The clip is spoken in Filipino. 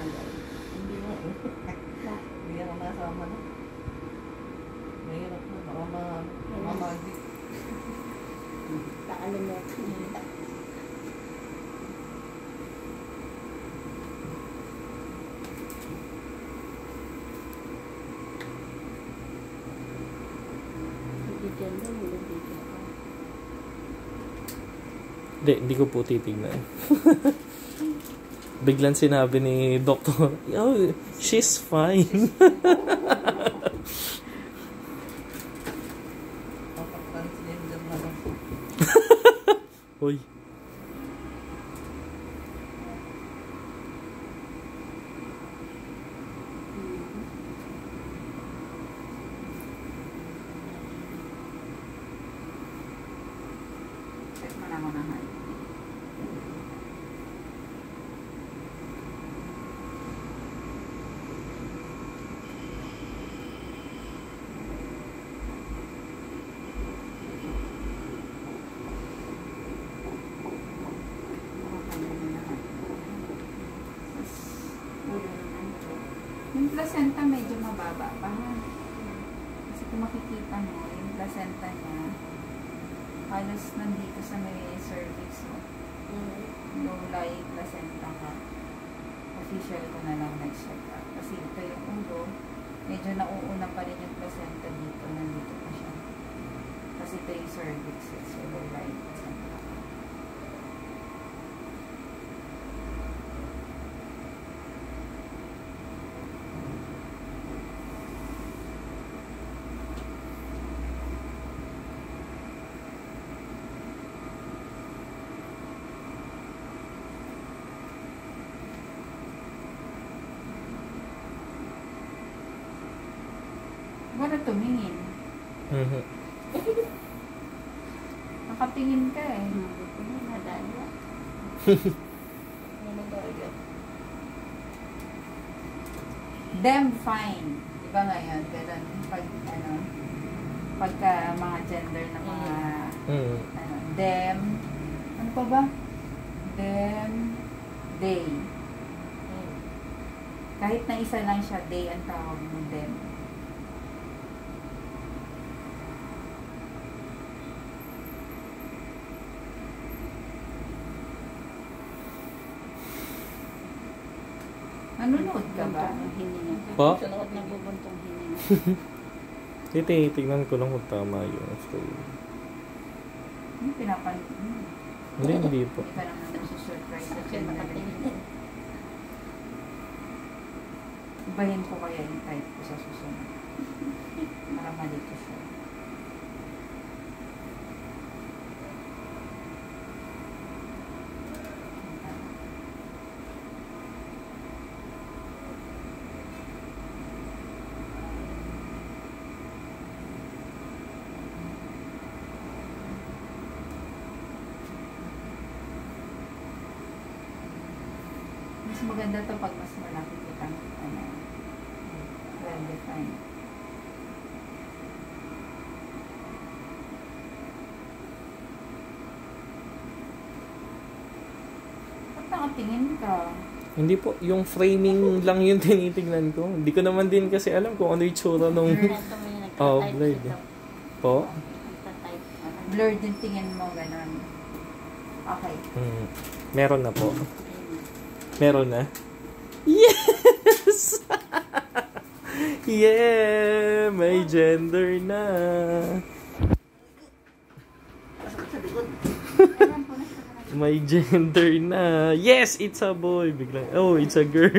Hindi mo. Hindi ka masama na. Mahirap mo. Baka mamagdik. Paano mo? Bibigyan daw, bibigyan ako. Hindi ko po titignan. Biglang sinabi ni Doktor, oh, she's fine. Transgender na lang. Uy. Check mo na ako na heart. Yung placenta medyo mababa pa ha. Kasi kung makikita mo, yung placenta niya halos nandito sa may cervix mo. Low lying placenta ka. Official ko na lang nag-check up. Kasi ito yung ulo, medyo nauuna pa rin yung placenta dito. Nandito pa siya. Kasi ito yung cervix. So low lying placenta ka. Wala tumingin. Nakatingin ka eh. Nadala. Them fine. Diba ngayon? Ganun. Pag, pagka mga gender na mga, them, ano pa ba? Them, they. Kahit na isa lang siya, they ang tawag mo, them. Nanonood ka ba? Po? Nabubuntong hininga. Tinitingnan ko lang kung tama yung story. Hindi pinapanood mo. Hindi po. Hindi ka naman nasusurprise sa nakatingin. Ibahin ko kaya yung type ko sa susunod. Para malito siya. Mas maganda to pag mas malaki kitang well-defined. Ba't nakatingin ka? Hindi po, yung framing lang yung tinitingnan ko. Hindi ko naman din kasi alam kung ano yung tsura nung blade. Po? Blurred yung tingin mo, gano'n. Okay. Meron na po. Meron na? Yes! Yeah! May gender na. May gender na. Yes! It's a boy. Biglang, oh, it's a girl.